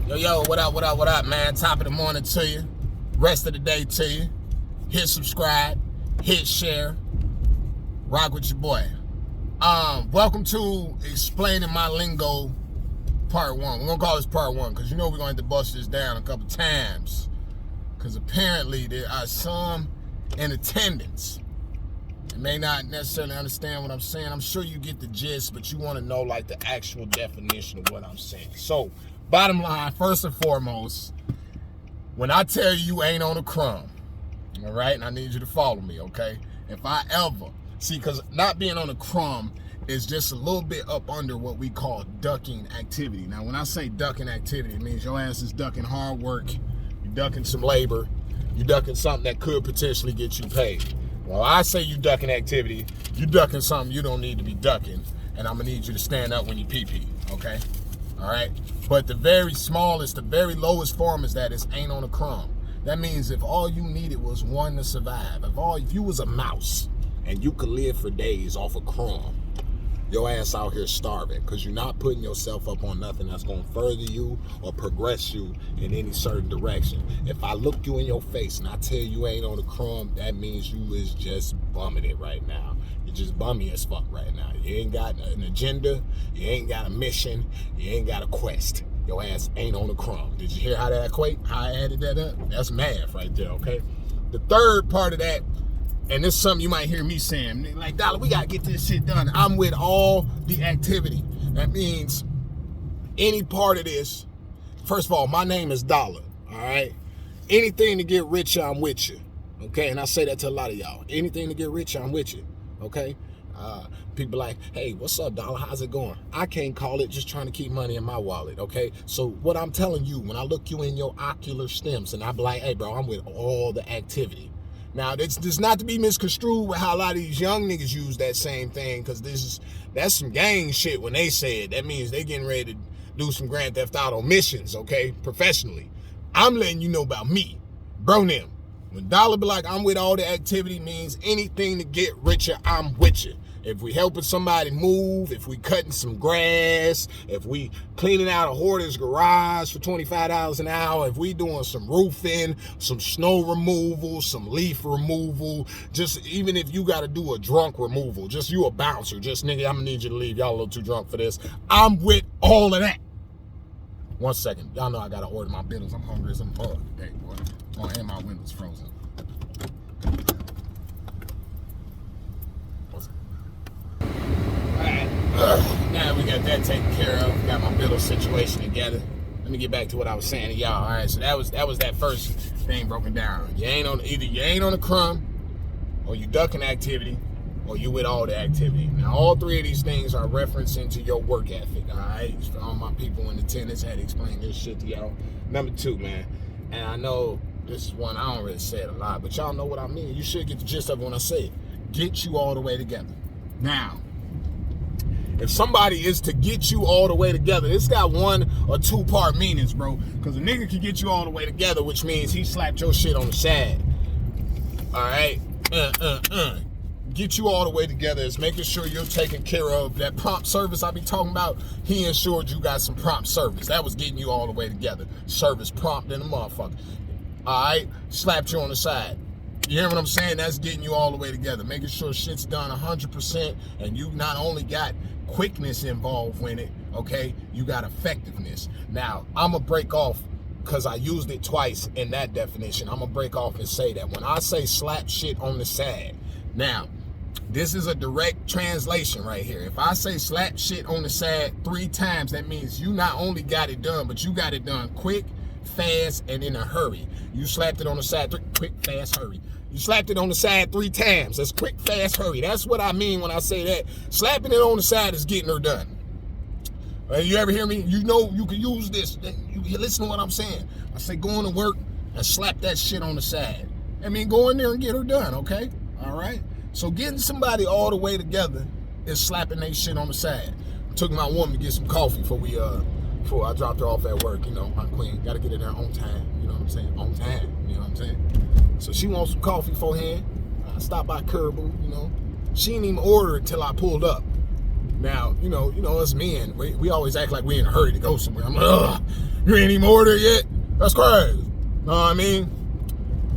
Yo, what up, man? Top of the morning to you. Rest of the day to you. Hit subscribe. Hit share. Rock with your boy. Welcome to Explaining My Lingo Part 1. We're going to call this Part 1 because you know we're going to have to bust this down a couple times. Because apparently there are some in attendance that may not necessarily understand what I'm saying. I'm sure you get the gist, but you want to know like the actual definition of what I'm saying. So, bottom line, first and foremost, when I tell you ain't on a crumb, all right, and I need you to follow me, okay? If I ever, because not being on a crumb is just a little bit up under what we call ducking activity. Now, when I say ducking activity, it means your ass is ducking hard work, you're ducking some labor, you're ducking something that could potentially get you paid. Well, I say you ducking activity, you ducking something you don't need to be ducking, and I'm gonna need you to stand up when you pee-pee, okay? All right, but the very smallest, the very lowest form is that it's ain't on a crumb. That means if all you needed was one to survive, if you was a mouse and you could live for days off a crumb, your ass out here starving because you're not putting yourself up on nothing that's going to further you or progress you in any certain direction. If I look you in your face and I tell you ain't on a crumb, that means you is just bumming it right now. You're just bummy as fuck right now. You ain't got an agenda, you ain't got a mission, you ain't got a quest. Your ass ain't on a crumb. Did you hear how that equate? How I added that up? That's math right there, okay? The third part of that, and this is something you might hear me saying, like, Dollar, we gotta get this shit done. I'm with all the activity. That means any part of this, first of all, my name is Dollar, all right? Anything to get rich, I'm with you, okay? And I say that to a lot of y'all. Anything to get rich, I'm with you, okay? People like, hey, what's up, Dollar? How's it going? I can't call it, just trying to keep money in my wallet, okay? So what I'm telling you, when I look you in your ocular stems and I be like, hey, bro, I'm with all the activity. Now, this not to be misconstrued with how a lot of these young niggas use that same thing, because that's some gang shit when they say it. That means they getting ready to do some Grand Theft Auto missions, okay, professionally. I'm letting you know about me, bro, them. When Dollar be like, I'm with all the activity, means anything to get richer, I'm with you. If we helping somebody move, if we cutting some grass, if we cleaning out a hoarder's garage for $25 an hour, if we doing some roofing, some snow removal, some leaf removal, just even if you got to do a drunk removal, just you a bouncer, just nigga, I'm gonna need you to leave. Y'all a little too drunk for this. I'm with all of that. 1 second. Y'all know I gotta order my biddles. I'm hungry as a mug today, boy. Oh, and my window's frozen. Now we got that taken care of. We got my biddle situation together. Let me get back to what I was saying to y'all. All right, so that was that first thing broken down. Either you ain't on a crumb, or you ducking activity, or you with all the activity. Now all three of these things are referencing to your work ethic. All right, for all my people in attendance, I had to explain this shit to y'all. Number 2, man, and I know this is one I don't really say it a lot, but y'all know what I mean. You should get the gist of it when I say it. Get you all the way together. Now, if somebody is to get you all the way together, it's got 1 or 2 part meanings, bro. Because a nigga can get you all the way together, which means he slapped your shit on the side. All right? Get you all the way together is making sure you're taking care of that prompt service I be talking about. He ensured you got some prompt service. That was getting you all the way together. Service prompt in the motherfucker. All right? Slapped you on the side. You hear what I'm saying? That's getting you all the way together. Making sure shit's done 100% and you not only got quickness involved in it, okay, you got effectiveness. Now, I'm going to break off, because I used it twice in that definition, I'm going to break off and say that when I say slap shit on the side, now, this is a direct translation right here. If I say slap shit on the side 3 times, that means you not only got it done, but you got it done quick, fast, and in a hurry. You slapped it on the side, quick, fast, hurry. You slapped it on the side 3 times. That's quick, fast, hurry. That's what I mean when I say that. Slapping it on the side is getting her done. You ever hear me? You know you can use this. You listen to what I'm saying. I say go on to work and slap that shit on the side. I mean, go in there and get her done, okay? All right? So getting somebody all the way together is slapping that shit on the side. Took my woman to get some coffee before I dropped her off at work. You know, my queen, got to get her there on time. You know what I'm saying? On time. You know what I'm saying? So she wants some coffee beforehand. I stopped by Kerbal, you know. She didn't even order it till I pulled up. Now, you know, us men, we always act like we in a hurry to go somewhere. I'm like, ugh. You ain't even ordered yet? That's crazy. Know what I mean?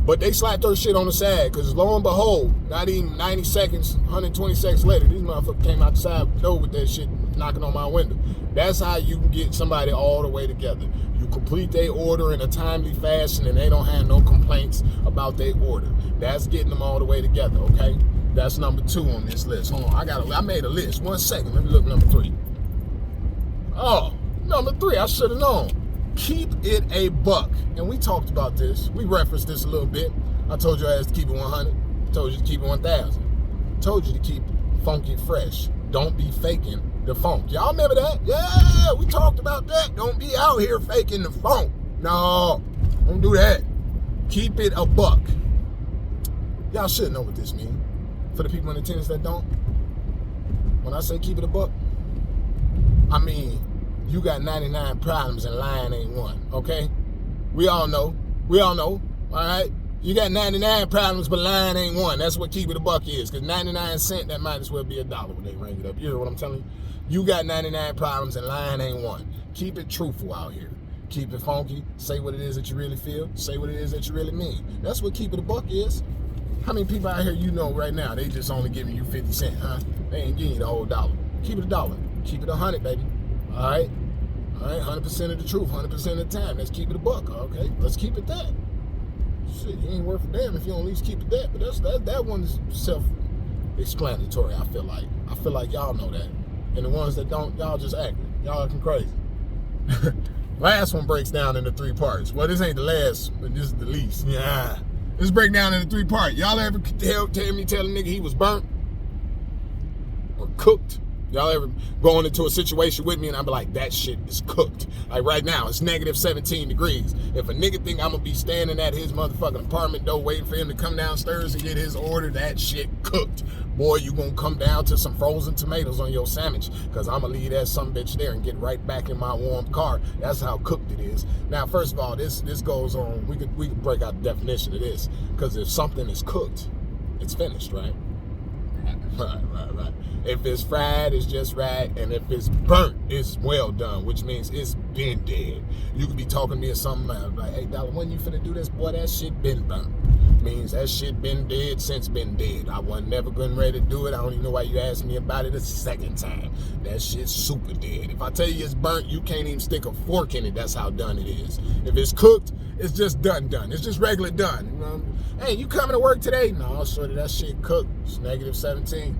But they slapped her shit on the side, because lo and behold, not even 90 seconds, 120 seconds later, these motherfuckers came out the side door with that shit knocking on my window. That's how you can get somebody all the way together. You complete their order in a timely fashion and they don't have no complaints about their order. That's getting them all the way together, okay? That's number 2 on this list. Hold on, I made a list. 1 second, let me look number 3. Oh, number 3, I should have known. Keep it a buck. And we talked about this. We referenced this a little bit. I told you I had to keep it 100. I told you to keep it 1,000. I told you to keep funky fresh. Don't be faking the funk. Y'all remember that? Yeah, we talked about that. Don't be out here faking the funk. No, don't do that. Keep it a buck. Y'all should know what this means. For the people in attendance that don't, when I say keep it a buck, I mean you got 99 problems and lying ain't one, okay? We all know, all right? You got 99 problems, but lying ain't one. That's what keep it a buck is, because 99 cents, that might as well be $1 when they ring it up. You hear what I'm telling you? You got 99 problems and lying ain't one. Keep it truthful out here. Keep it funky. Say what it is that you really feel. Say what it is that you really mean. That's what keep it a buck is. How many people out here you know right now, they just only giving you 50 cents, huh? They ain't giving you the whole $1. Keep it $1. Keep it 100, baby. All right? All right, 100% of the truth, 100% of the time. Let's keep it a buck, okay? Let's keep it that. Shit, you ain't worth a damn if you don't at least keep it that. But that one's self-explanatory, I feel like. I feel like y'all know that. And the ones that don't, y'all just acting. Y'all acting crazy. Last one breaks down into 3 parts. Well, this ain't the last, but this is the least. Yeah. This break down into 3 parts. Y'all ever tell a nigga he was burnt? Or cooked? Y'all ever going into a situation with me and I'm like, that shit is cooked. Like right now, it's negative 17 degrees. If a nigga think I'm gonna be standing at his motherfucking apartment door waiting for him to come downstairs and get his order, that shit cooked. Boy, you gonna come down to some frozen tomatoes on your sandwich, because I'm gonna leave that sumbitch there and get right back in my warm car. That's how cooked it is. Now, first of all, this goes on, we could break out the definition of this, because if something is cooked, it's finished, right? Right. If it's fried, it's just right. And if it's burnt, it's well done, which means it's been dead. You could be talking to me or something like, hey, Dollar, when you finna do this? Boy, that shit been burnt. Means that shit been dead since been dead. I wasn't never good and ready to do it. I don't even know why you asked me about it a second time. That shit's super dead. If I tell you it's burnt, you can't even stick a fork in it. That's how done it is. If it's cooked, it's just done. It's just regular done. You know? Hey, you coming to work today? No, shorty, that shit cooked. It's negative 17.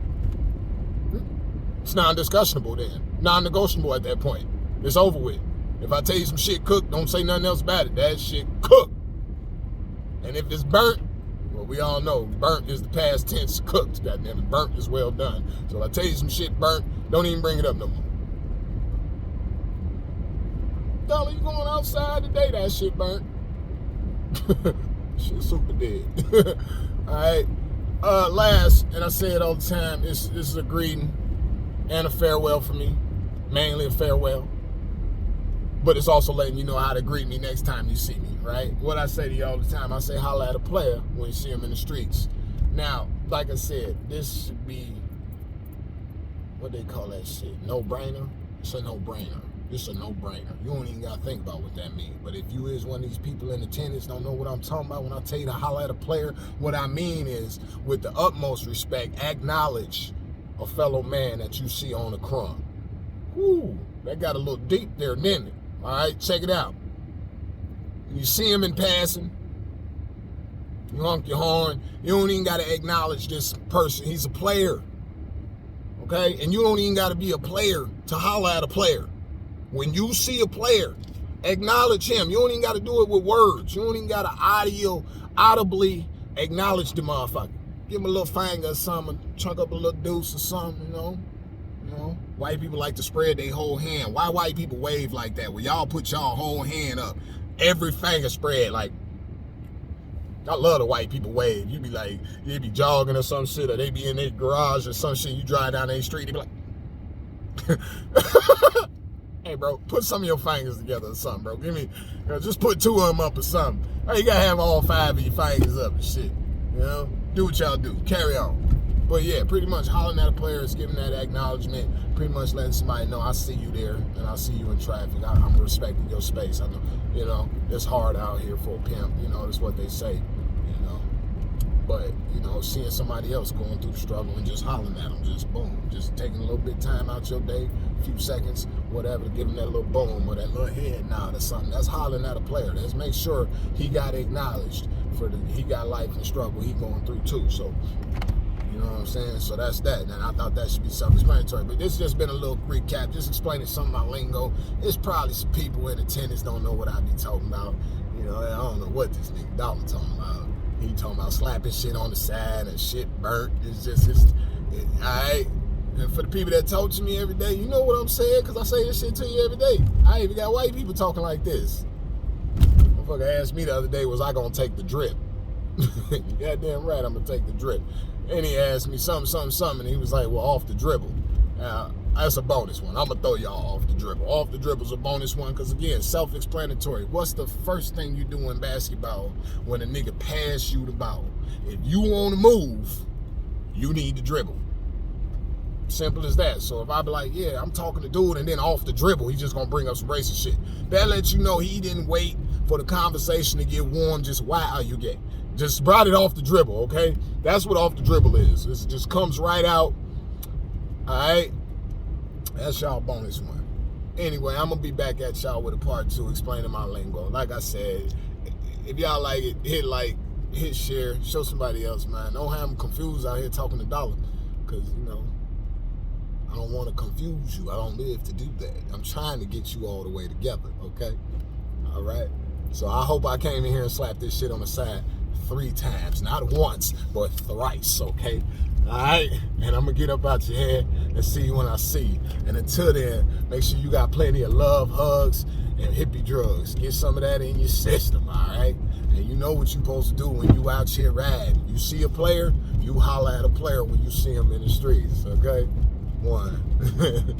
It's non-discussionable then. Non-negotiable at that point. It's over with. If I tell you some shit cooked, don't say nothing else about it. That shit cooked. And if it's burnt, well, we all know burnt is the past tense cooked. Goddamn it, burnt is well done. So if I tell you some shit burnt, don't even bring it up no more. Dollar, you going outside today? That shit burnt. Shit super dead. All right. Last, and I say it all the time, this is a greeting and a farewell for me. Mainly a farewell. But it's also letting you know how to greet me next time you see me, right? What I say to you all the time, I say holla at a player when you see him in the streets. Now, like I said, this should be, what they call that shit, no-brainer? It's a no-brainer. It's a no-brainer. You don't even gotta think about what that means. But if you is one of these people in attendance, don't know what I'm talking about when I tell you to holla at a player, what I mean is, with the utmost respect, acknowledge a fellow man that you see on the crumb. Whoo, that got a little deep there, didn't it? All right, check it out. You see him in passing, you honk your horn, you don't even got to acknowledge this person. He's a player, okay? And you don't even got to be a player to holler at a player. When you see a player, acknowledge him. You don't even got to do it with words. You don't even got to audibly acknowledge the motherfucker. Give him a little finger or something, chunk up a little deuce or something, you know? White people like to spread their whole hand. Why white people wave like that? Well, y'all put y'all whole hand up. Every finger spread. Like, I love the white people wave. You be like, they be jogging or some shit, or they be in their garage or some shit. You drive down their street, they be like, hey, bro, put some of your fingers together or something, bro. Give me, just put 2 of them up or something. Hey, you gotta have all 5 of your fingers up and shit. You know? Do what y'all do. Carry on. But yeah, pretty much hollering at a player is giving that acknowledgement, pretty much letting somebody know I see you there and I see you in traffic. I'm respecting your space. I know, it's hard out here for a pimp. That's what they say. But seeing somebody else going through the struggle and just hollering at them, just boom, just taking a little bit of time out your day, a few seconds, whatever, to give him that little boom or that little head nod or something. That's hollering at a player. Let's make sure he got acknowledged he got life and struggle he going through too. So, you know what I'm saying? So that's that. And I thought that should be self-explanatory. But this has just been a little recap, just explaining some of my lingo. It's probably some people in attendance don't know what I be talking about. I don't know what this nigga Dollar talking about. He talking about slapping shit on the side and shit burnt. All right. And for the people that talk to me every day, you know what I'm saying, because I say this shit to you every day. I even got white people talking like this. Motherfucker asked me the other day, was I gonna take the drip? You goddamn right, I'm gonna take the drip. And he asked me something, and he was like, well, off the dribble. That's a bonus one. I'm gonna throw y'all off the dribble. Off the dribble's a bonus one, because again, self-explanatory. What's the first thing you do in basketball when a nigga pass you the ball? If you want to move, you need to dribble. Simple as that. So if I be like, yeah, I'm talking to dude, and then off the dribble, he's just gonna bring up some racist shit. That lets you know he didn't wait for the conversation to get warm. Just why are you gay? Just brought it off the dribble, okay? That's what off the dribble is. It just comes right out. All right. That's y'all bonus one. Anyway, I'm gonna be back at y'all with a part 2 explaining my lingo. Like I said, if y'all like it, hit like, hit share, show somebody else, man. Don't have them confused out here talking to Dollar, because I don't want to confuse you. I don't live to do that. I'm trying to get you all the way together, okay? All right? So I hope I came in here and slapped this shit on the side 3 times. Not once, but thrice, okay? All right? And I'm going to get up out your head and see you when I see you. And until then, make sure you got plenty of love, hugs, and hippie drugs. Get some of that in your system, all right? And you know what you're supposed to do when you out here riding. You see a player, you holler at a player when you see him in the streets, okay? 1.